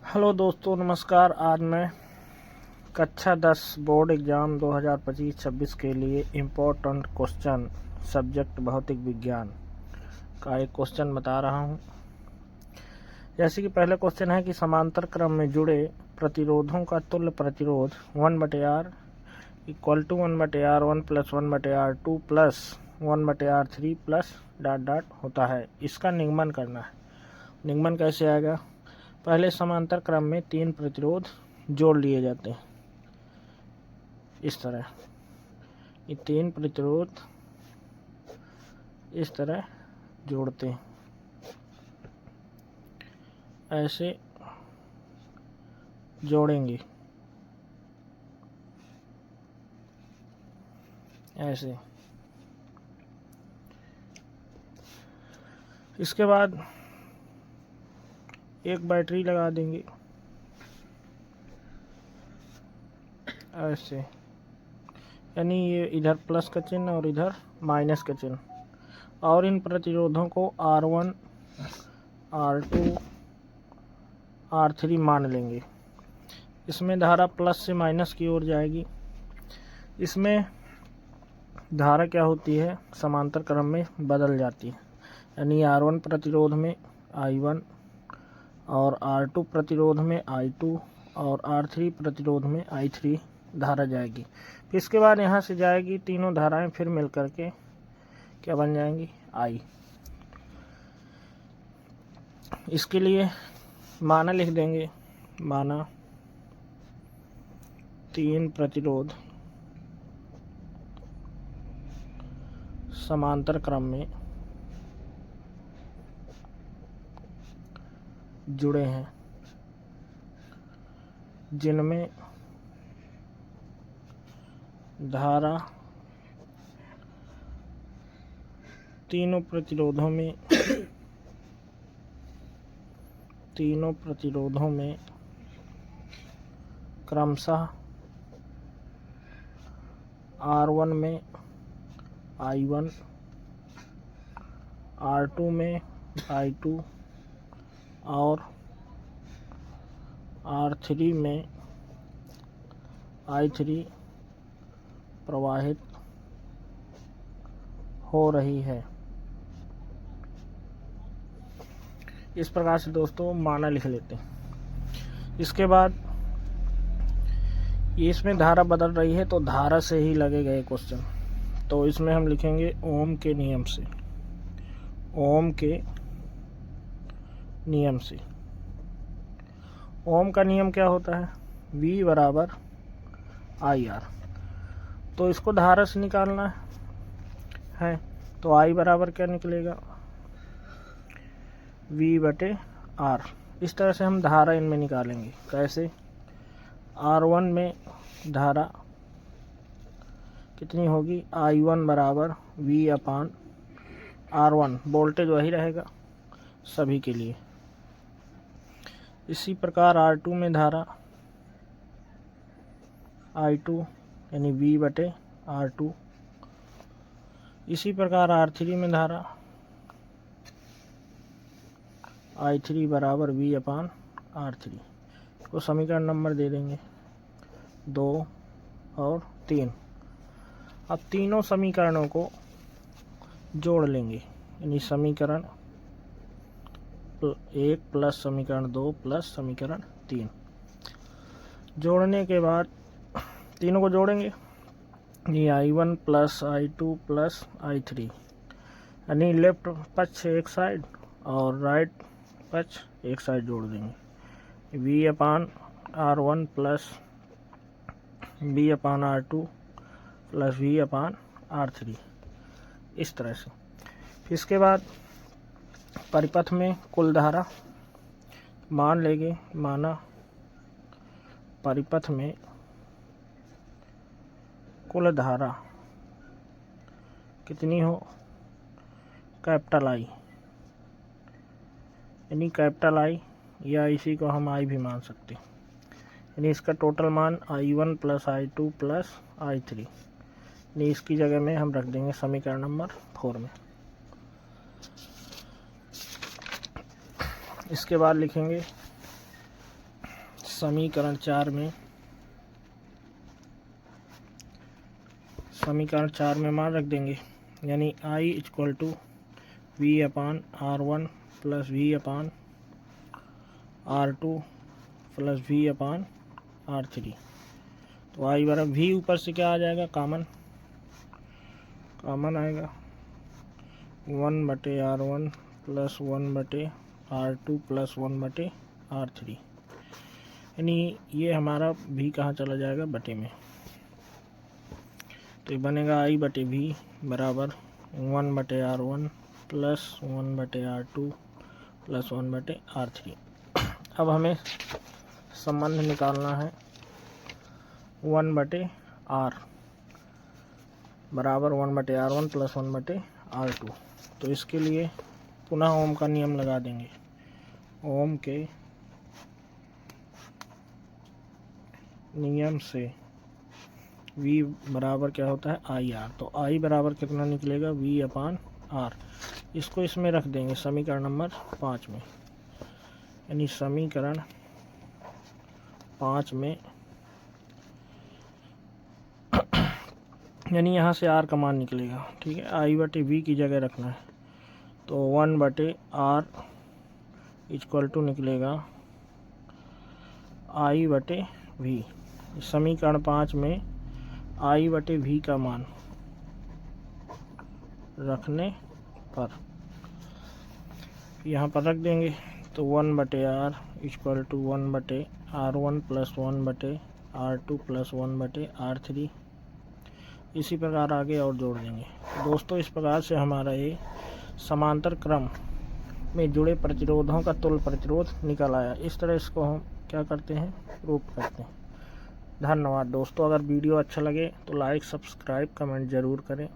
Hello दोस्तों, नमस्कार। आज मैं कक्षा 10 बोर्ड एग्ज़ाम 2025-26 के लिए इम्पोर्टेंट क्वेश्चन सब्जेक्ट भौतिक विज्ञान का एक क्वेश्चन बता रहा हूं। जैसे कि पहला क्वेश्चन है कि समांतर क्रम में जुड़े प्रतिरोधों का तुल्य प्रतिरोध 1/R equal to 1/R 1 plus 1/R 2 plus 1/R 3 plus dot dot होता है। इसका निगमन करना है। निगमन कैसे आएगा? पहले समांतर क्रम में 3 प्रतिरोध जोड़ लिए जाते हैं। इस तरह ये 3 प्रतिरोध इस तरह जोड़ते हैं, ऐसे जोड़ेंगे, ऐसे। इसके बाद एक बैटरी लगा देंगे, ऐसे। यानी ये इधर प्लस का चिन्ह और इधर माइनस का चिन्ह। और इन प्रतिरोधों को R1, R2, R3 मान लेंगे। इसमें धारा प्लस से माइनस की ओर जाएगी। इसमें धारा क्या होती है? समांतर क्रम में बदल जाती है। यानी R1 प्रतिरोध में I1 और R2 प्रतिरोध में I2 और R3 प्रतिरोध में I3 धारा जाएगी। फिर इसके बाद यहाँ से जाएगी तीनों धाराएं फिर मिल करके क्या बन जाएंगी? I। इसके लिए माना लिख देंगे। माना 3 प्रतिरोध समांतर क्रम में जुड़े हैं, जिनमें धारा तीनों प्रतिरोधों में क्रमशः R1 में I1, R2 में I2 और R3 में I3 प्रवाहित हो रही है। इस प्रकार से दोस्तों माना लिख लेते हैं। इसके बाद इसमें धारा बदल रही है तो धारा से ही लगेगा ये क्वेश्चन। तो इसमें हम लिखेंगे ओम के नियम से। ओम के नियम से। ओम का नियम क्या होता है? V बराबर IR। तो इसको धारा से निकालना है तो I बराबर क्या निकलेगा? V/R। इस तरह से हम धारा इनमें निकालेंगे। कैसे? R1 में धारा कितनी होगी? I1 बराबर V/R1। वोल्टेज वही रहेगा सभी के लिए। इसी प्रकार R2 में धारा I2 यानी V/R2। इसी प्रकार R3 में धारा I3 बराबर V/R3 को समीकरण नंबर दे देंगे 2 और 3। अब तीनों समीकरणों को जोड़ लेंगे। यानी समीकरण 1 प्लस समीकरण 2 प्लस समीकरण 3। जोड़ने के बाद तीनों को जोड़ेंगे। ये I1 plus I2 plus I3। यानी लेफ्ट पक्ष एक साइड और राइट पक्ष एक साइड जोड़ देंगे। V/R1 plus V/R2 plus V/R3। इस तरह से। फिर इसके बाद परिपथ में कुल धारा मान लेंगे। माना परिपथ में कुल धारा कितनी हो? Capital I। यानी कैपिटल I या इसी को हम I भी मान सकते हैं। यानी इसका टोटल मान I1 plus I2 plus I3। यानी इसकी जगह में हम रख देंगे समीकरण नंबर 4 में। इसके बाद लिखेंगे समीकरण 4 में मान रख देंगे, यानी I equal to V/R1 plus V/R2 plus V/R3। तो I बराबर V ऊपर से क्या आ जाएगा, कॉमन आएगा 1/R1 plus 1/R2 plus 1/R3, यानी ये हमारा V कहाँ चला जाएगा, बटे में। तो ये बनेगा I/V बराबर 1/R1 plus 1/R2 plus 1/R3। अब हमें संबंध निकालना है 1/R बराबर 1/R1 प्लस 1/R2। तो इसके लिए पुनः ओम का नियम लगा देंगे। ओम के नियम से V बराबर क्या होता है, IR। तो I बराबर कितना निकलेगा, V/R। इसको इसमें रख देंगे समीकरण नंबर 5 में, यानी समीकरण 5 में, यानी यहाँ से R का मान निकलेगा। ठीक है, I/V की जगह रखना है। तो 1/R इक्वल टू निकलेगा I/V। समीकरण 5 में I/V का मान रखने पर यहाँ पर रख देंगे। तो 1/R equal to 1/R1 plus 1/R2 plus 1/R3। इसी प्रकार आगे और जोड़ देंगे। दोस्तों, इस प्रकार से हमारा ये समांतर क्रम में जुड़े प्रतिरोधों का तुल्य प्रतिरोध निकल आया। इस तरह इसको हम क्या करते हैं, प्रूफ करते हैं। धन्यवाद दोस्तों। अगर वीडियो अच्छा लगे तो लाइक, सब्सक्राइब, कमेंट ज़रूर करें।